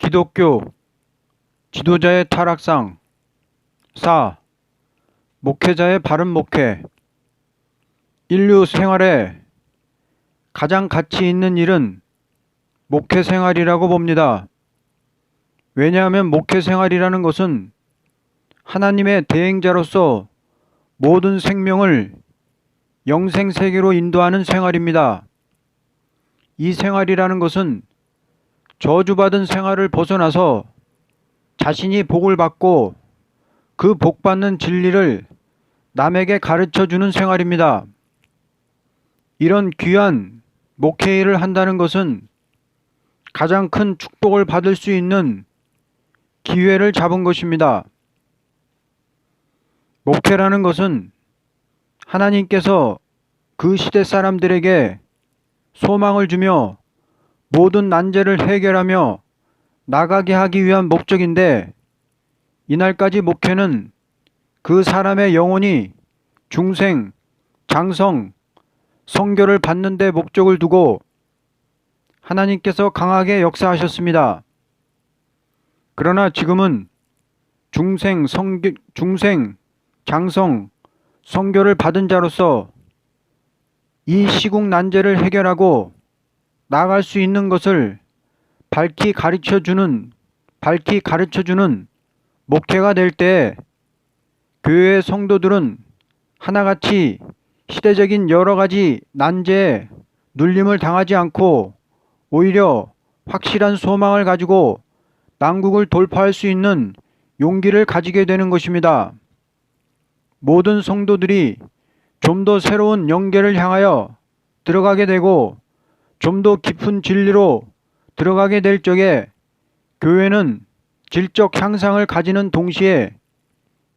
기독교 지도자의 타락상. 4. 목회자의 바른 목회. 인류 생활에 가장 가치 있는 일은 목회 생활이라고 봅니다. 왜냐하면 목회 생활이라는 것은 하나님의 대행자로서 모든 생명을 영생 세계로 인도하는 생활입니다. 이 생활이라는 것은 저주받은 생활을 벗어나서 자신이 복을 받고 그 복받는 진리를 남에게 가르쳐주는 생활입니다. 이런 귀한 목회 일을 한다는 것은 가장 큰 축복을 받을 수 있는 기회를 잡은 것입니다. 목회라는 것은 하나님께서 그 시대 사람들에게 소망을 주며 모든 난제를 해결하며 나가게 하기 위한 목적인데, 이날까지 목회는 그 사람의 영혼이 중생, 장성, 성교를 받는 데 목적을 두고 하나님께서 강하게 역사하셨습니다. 그러나 지금은 중생, 장성, 성교를 받은 자로서 이 시국 난제를 해결하고 나아갈 수 있는 것을 밝히 가르쳐주는 목회가 될 때 교회의 성도들은 하나같이 시대적인 여러 가지 난제에 눌림을 당하지 않고 오히려 확실한 소망을 가지고 난국을 돌파할 수 있는 용기를 가지게 되는 것입니다. 모든 성도들이 좀 더 새로운 영계를 향하여 들어가게 되고 좀 더 깊은 진리로 들어가게 될 적에 교회는 질적 향상을 가지는 동시에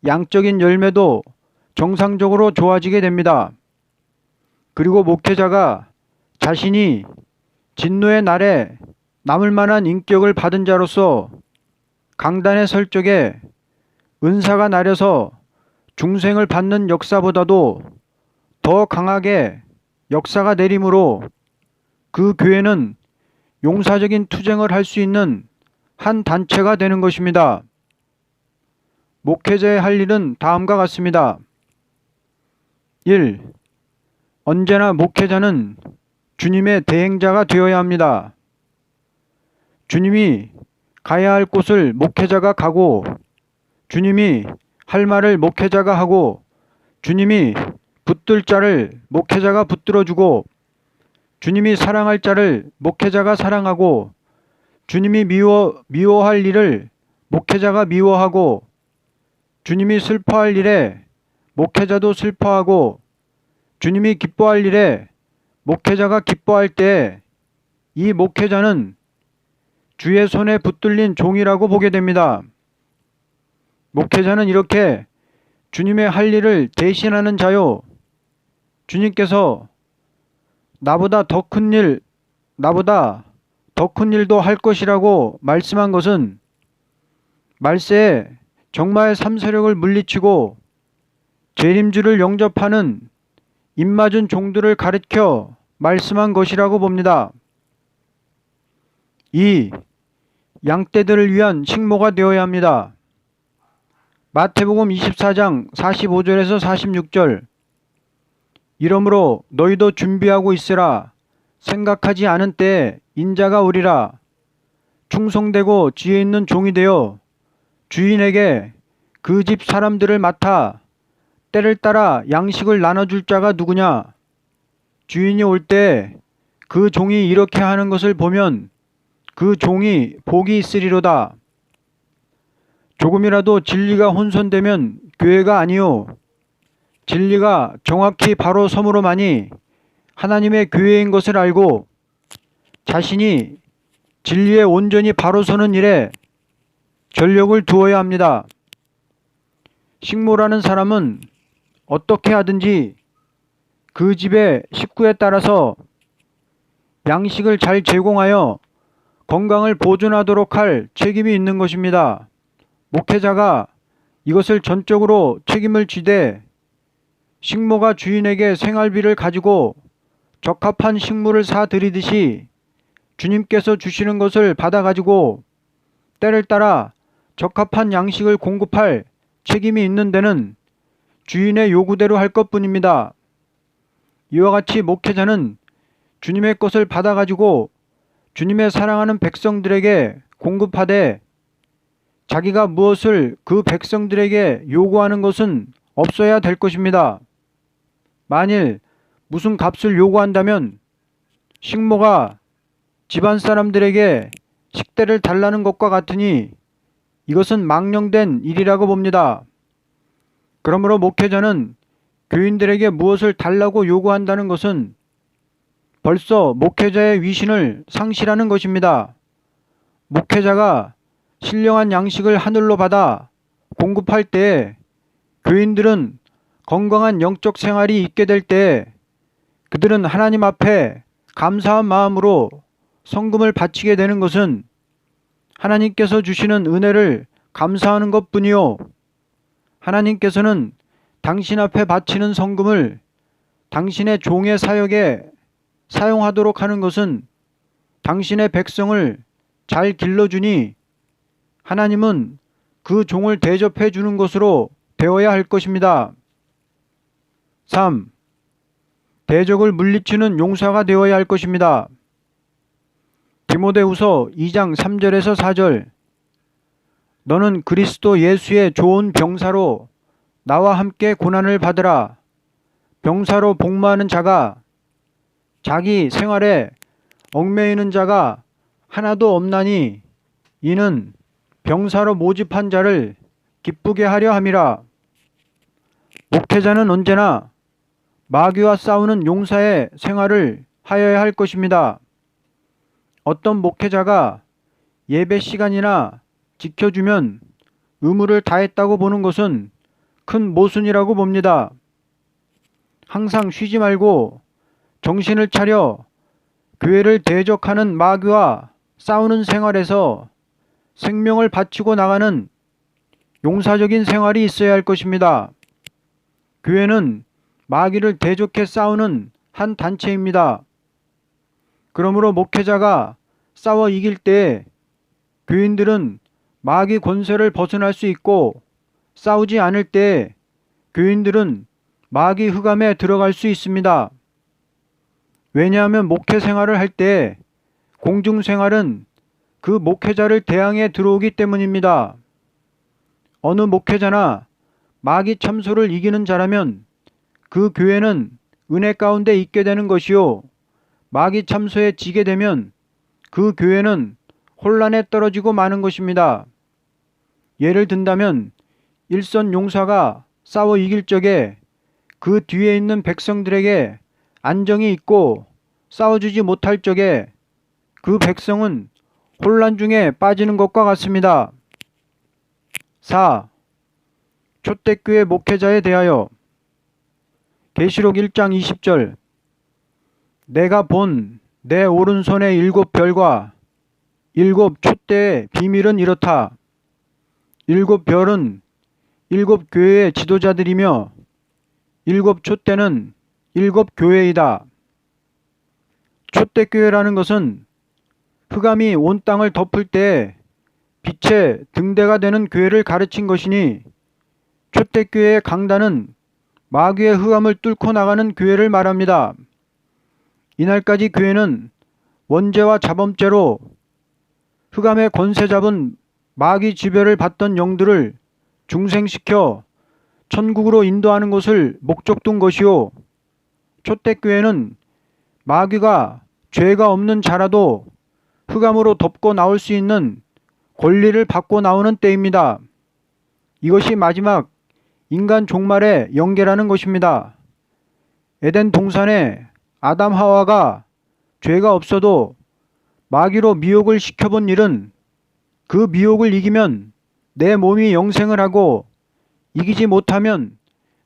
양적인 열매도 정상적으로 좋아지게 됩니다. 그리고 목회자가 자신이 진노의 날에 남을 만한 인격을 받은 자로서 강단에 설 적에 은사가 나려서 중생을 받는 역사보다도 더 강하게 역사가 내림으로 그 교회는 용사적인 투쟁을 할 수 있는 한 단체가 되는 것입니다. 목회자의 할 일은 다음과 같습니다. 1. 언제나 목회자는 주님의 대행자가 되어야 합니다. 주님이 가야 할 곳을 목회자가 가고, 주님이 할 말을 목회자가 하고, 주님이 붙들 자를 목회자가 붙들어주고, 주님이 사랑할 자를 목회자가 사랑하고, 주님이 미워할 일을 목회자가 미워하고, 주님이 슬퍼할 일에 목회자도 슬퍼하고, 주님이 기뻐할 일에 목회자가 기뻐할 때 이 목회자는 주의 손에 붙들린 종이라고 보게 됩니다. 목회자는 이렇게 주님의 할 일을 대신하는 자요, 주님께서 나보다 더 큰 일도 할 것이라고 말씀한 것은 말세에 정마의 3세력을 물리치고 재림주를 영접하는 입맞은 종들을 가리켜 말씀한 것이라고 봅니다. 2. 양떼들을 위한 식모가 되어야 합니다. 마태복음 24장 45절에서 46절. 이러므로 너희도 준비하고 있으라. 생각하지 않은 때에 인자가 오리라. 충성되고 지혜 있는 종이 되어 주인에게 그 집 사람들을 맡아 때를 따라 양식을 나눠줄 자가 누구냐? 주인이 올 때 그 종이 이렇게 하는 것을 보면 그 종이 복이 있으리로다. 조금이라도 진리가 혼선되면 교회가 아니요, 진리가 정확히 바로 섬으로만이 하나님의 교회인 것을 알고 자신이 진리에 온전히 바로 서는 일에 전력을 두어야 합니다. 식모라는 사람은 어떻게 하든지 그 집의 식구에 따라서 양식을 잘 제공하여 건강을 보존하도록 할 책임이 있는 것입니다. 목회자가 이것을 전적으로 책임을 지되 식모가 주인에게 생활비를 가지고 적합한 식물을 사 드리듯이 주님께서 주시는 것을 받아 가지고 때를 따라 적합한 양식을 공급할 책임이 있는 데는 주인의 요구대로 할 것뿐입니다. 이와 같이 목회자는 주님의 것을 받아가지고 주님의 사랑하는 백성들에게 공급하되 자기가 무엇을 그 백성들에게 요구하는 것은 없어야 될 것입니다. 만일 무슨 값을 요구한다면 식모가 집안 사람들에게 식대를 달라는 것과 같으니 이것은 망령된 일이라고 봅니다. 그러므로 목회자는 교인들에게 무엇을 달라고 요구한다는 것은 벌써 목회자의 위신을 상실하는 것입니다. 목회자가 신령한 양식을 하늘로 받아 공급할 때에 교인들은 건강한 영적 생활이 있게 될 때에 그들은 하나님 앞에 감사한 마음으로 성금을 바치게 되는 것은 하나님께서 주시는 은혜를 감사하는 것뿐이요, 하나님께서는 당신 앞에 바치는 성금을 당신의 종의 사역에 사용하도록 하는 것은 당신의 백성을 잘 길러주니 하나님은 그 종을 대접해 주는 것으로 되어야 할 것입니다. 3. 대적을 물리치는 용사가 되어야 할 것입니다. 디모데후서 2장 3절에서 4절. 너는 그리스도 예수의 좋은 병사로 나와 함께 고난을 받으라. 병사로 복무하는 자가 자기 생활에 얽매이는 자가 하나도 없나니 이는 병사로 모집한 자를 기쁘게 하려 함이라. 목회자는 언제나 마귀와 싸우는 용사의 생활을 하여야 할 것입니다. 어떤 목회자가 예배 시간이나 지켜주면 의무를 다했다고 보는 것은 큰 모순이라고 봅니다. 항상 쉬지 말고 정신을 차려 교회를 대적하는 마귀와 싸우는 생활에서 생명을 바치고 나가는 용사적인 생활이 있어야 할 것입니다. 교회는 마귀를 대적해 싸우는 한 단체입니다. 그러므로 목회자가 싸워 이길 때 교인들은 마귀 권세를 벗어날 수 있고, 싸우지 않을 때 교인들은 마귀 흑암에 들어갈 수 있습니다. 왜냐하면 목회 생활을 할 때 공중생활은 그 목회자를 대항해 들어오기 때문입니다. 어느 목회자나 마귀 참소를 이기는 자라면 그 교회는 은혜 가운데 있게 되는 것이요, 마귀 참소에 지게 되면 그 교회는 혼란에 떨어지고 마는 것입니다. 예를 든다면 일선 용사가 싸워 이길 적에 그 뒤에 있는 백성들에게 안정이 있고 싸워주지 못할 적에 그 백성은 혼란 중에 빠지는 것과 같습니다. 4. 초대교회 목회자에 대하여. 계시록 1장 20절. 내가 본 내 오른손의 7별과 7촛대의 비밀은 이렇다. 7별은 7교회의 지도자들이며 7촛대는 7교회이다. 촛대교회라는 것은 흑암이 온 땅을 덮을 때 빛의 등대가 되는 교회를 가르친 것이니, 촛대교회의 강단은 마귀의 흑암을 뚫고 나가는 교회를 말합니다. 이날까지 교회는 원죄와 자범죄로 흑암의 권세 잡은 마귀 지배를 받던 영들을 중생시켜 천국으로 인도하는 것을 목적 둔 것이요, 초대교회는 마귀가 죄가 없는 자라도 흑암으로 덮고 나올 수 있는 권리를 받고 나오는 때입니다. 이것이 마지막 인간 종말의 영계라는 것입니다. 에덴 동산에 아담 하와가 죄가 없어도 마귀로 미혹을 시켜본 일은 그 미혹을 이기면 내 몸이 영생을 하고 이기지 못하면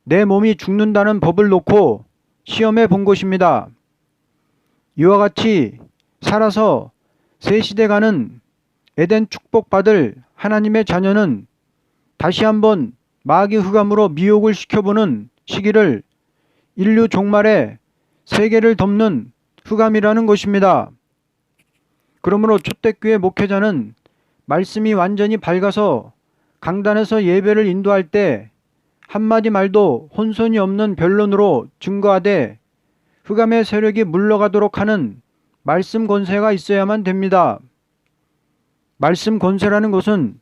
내 몸이 죽는다는 법을 놓고 시험해 본 것입니다. 이와 같이 살아서 새 시대가는 에덴 축복받을 하나님의 자녀는 다시 한번 마귀 흑암으로 미혹을 시켜보는 시기를 인류 종말에 세계를 덮는 흑암이라는 것입니다. 그러므로 초대교회 목회자는 말씀이 완전히 밝아서 강단에서 예배를 인도할 때 한마디 말도 혼선이 없는 변론으로 증거하되 흑암의 세력이 물러가도록 하는 말씀 권세가 있어야만 됩니다. 말씀 권세라는 것은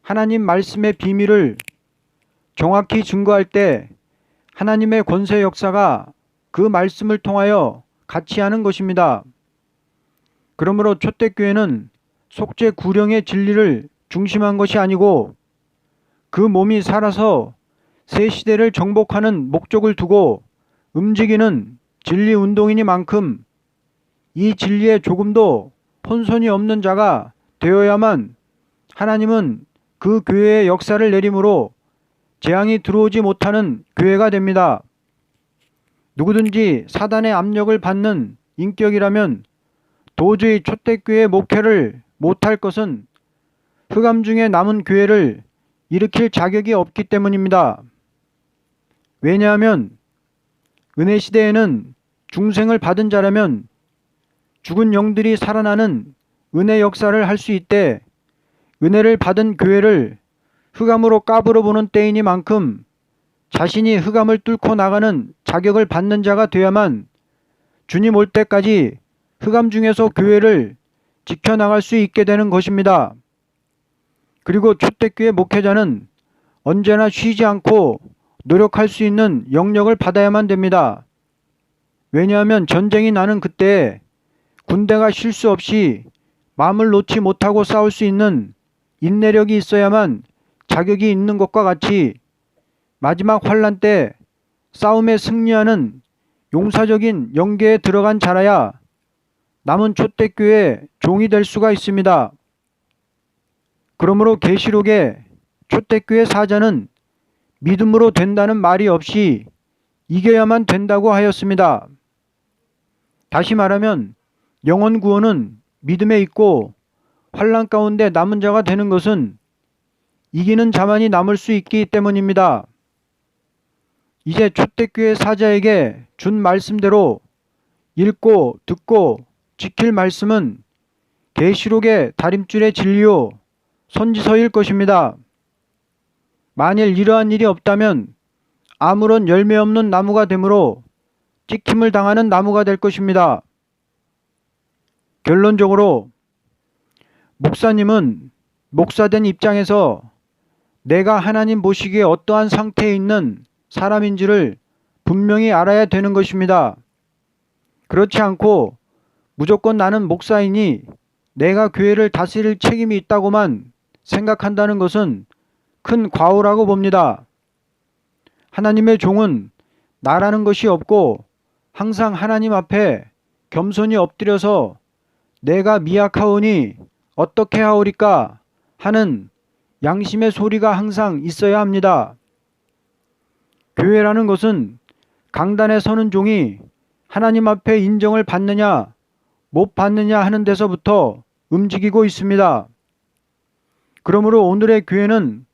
하나님 말씀의 비밀을 정확히 증거할 때 하나님의 권세 역사가 그 말씀을 통하여 같이 하는 것입니다. 그러므로 초대교회는 속죄 구령의 진리를 중심한 것이 아니고 그 몸이 살아서 새 시대를 정복하는 목적을 두고 움직이는 진리 운동이니만큼 이 진리에 조금도 혼선이 없는 자가 되어야만 하나님은 그 교회의 역사를 내림으로 재앙이 들어오지 못하는 교회가 됩니다. 누구든지 사단의 압력을 받는 인격이라면 도저히 초대교회 목회를 못할 것은 흑암 중에 남은 교회를 일으킬 자격이 없기 때문입니다. 왜냐하면 은혜 시대에는 중생을 받은 자라면 죽은 영들이 살아나는 은혜 역사를 할 수 있되 은혜를 받은 교회를 흑암으로 까불어 보는 때이니만큼 자신이 흑암을 뚫고 나가는 자격을 받는 자가 되야만 주님 올 때까지 흑암 중에서 교회를 지켜나갈 수 있게 되는 것입니다. 그리고 초대교회 목회자는 언제나 쉬지 않고 노력할 수 있는 영역을 받아야만 됩니다. 왜냐하면 전쟁이 나는 그때 군대가 쉴 수 없이 마음을 놓지 못하고 싸울 수 있는 인내력이 있어야만 자격이 있는 것과 같이 마지막 환난 때 싸움에 승리하는 용사적인 영계에 들어간 자라야 남은 초대교회의 종이 될 수가 있습니다. 그러므로 계시록의 초대교회 사자는 믿음으로 된다는 말이 없이 이겨야만 된다고 하였습니다. 다시 말하면 영혼 구원은 믿음에 있고 환난 가운데 남은 자가 되는 것은 이기는 자만이 남을 수 있기 때문입니다. 이제 초대교회 사자에게 준 말씀대로 읽고 듣고 지킬 말씀은 계시록의 다림줄의 진리요 선지서일 것입니다. 만일 이러한 일이 없다면 아무런 열매 없는 나무가 되므로 찍힘을 당하는 나무가 될 것입니다. 결론적으로 목사님은 목사된 입장에서 내가 하나님 보시기에 어떠한 상태에 있는 사람인지를 분명히 알아야 되는 것입니다. 그렇지 않고 무조건 나는 목사이니 내가 교회를 다스릴 책임이 있다고만 생각한다는 것은 큰 과오라고 봅니다. 하나님의 종은 나라는 것이 없고 항상 하나님 앞에 겸손히 엎드려서 내가 미약하오니 어떻게 하오리까 하는 양심의 소리가 항상 있어야 합니다. 교회라는 것은 강단에 서는 종이 하나님 앞에 인정을 받느냐 못 받느냐 하는 데서부터 움직이고 있습니다. 그러므로 오늘의 교회는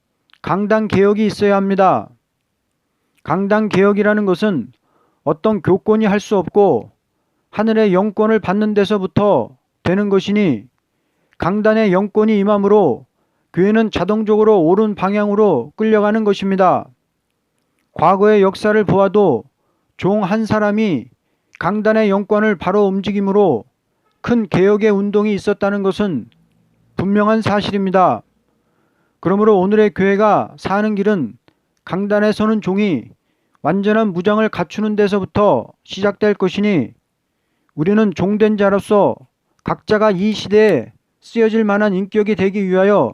강단 개혁이 있어야 합니다. 강단 개혁이라는 것은 어떤 교권이 할 수 없고 하늘의 영권을 받는 데서부터 되는 것이니 강단의 영권이 임함으로 교회는 자동적으로 옳은 방향으로 끌려가는 것입니다. 과거의 역사를 보아도 종 한 사람이 강단의 영권을 바로 움직임으로 큰 개혁의 운동이 있었다는 것은 분명한 사실입니다. 그러므로 오늘의 교회가 사는 길은 강단에 서는 종이 완전한 무장을 갖추는 데서부터 시작될 것이니 우리는 종된 자로서 각자가 이 시대에 쓰여질 만한 인격이 되기 위하여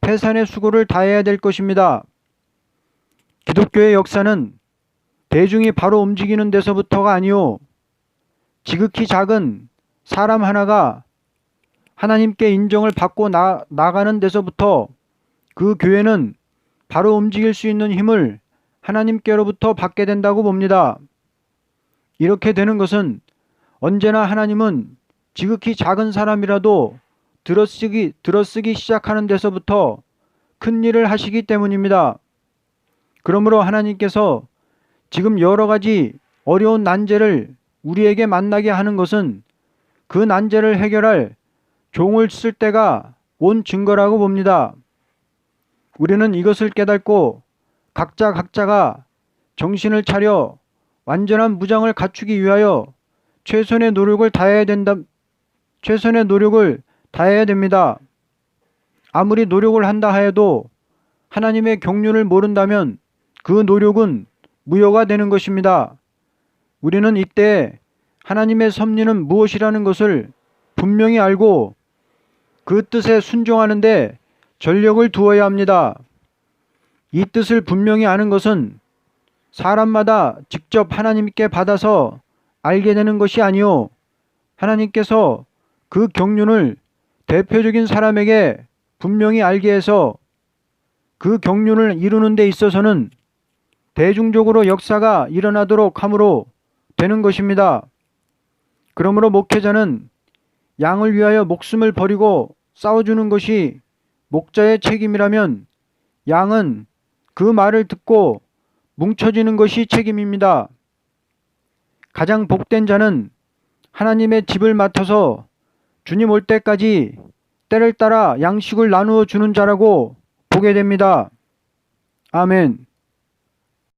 해산의 수고를 다해야 될 것입니다. 기독교의 역사는 대중이 바로 움직이는 데서부터가 아니오 지극히 작은 사람 하나가 하나님께 인정을 받고 나가는 데서부터 그 교회는 바로 움직일 수 있는 힘을 하나님께로부터 받게 된다고 봅니다. 이렇게 되는 것은 언제나 하나님은 지극히 작은 사람이라도 들어쓰기 시작하는 데서부터 큰 일을 하시기 때문입니다. 그러므로 하나님께서 지금 여러 가지 어려운 난제를 우리에게 만나게 하는 것은 그 난제를 해결할 종을 쓸 때가 온 증거라고 봅니다. 우리는 이것을 깨닫고 각자가 정신을 차려 완전한 무장을 갖추기 위하여 최선의 노력을 다해야 됩니다. 아무리 노력을 한다 하여도 하나님의 경륜을 모른다면 그 노력은 무효가 되는 것입니다. 우리는 이때 하나님의 섭리는 무엇이라는 것을 분명히 알고 그 뜻에 순종하는데 전력을 두어야 합니다. 이 뜻을 분명히 아는 것은 사람마다 직접 하나님께 받아서 알게 되는 것이 아니요 하나님께서 그 경륜을 대표적인 사람에게 분명히 알게 해서 그 경륜을 이루는 데 있어서는 대중적으로 역사가 일어나도록 함으로 되는 것입니다. 그러므로 목회자는 양을 위하여 목숨을 버리고 싸워주는 것이 목자의 책임이라면 양은 그 말을 듣고 뭉쳐지는 것이 책임입니다. 가장 복된 자는 하나님의 집을 맡아서 주님 올 때까지 때를 따라 양식을 나누어 주는 자라고 보게 됩니다. 아멘.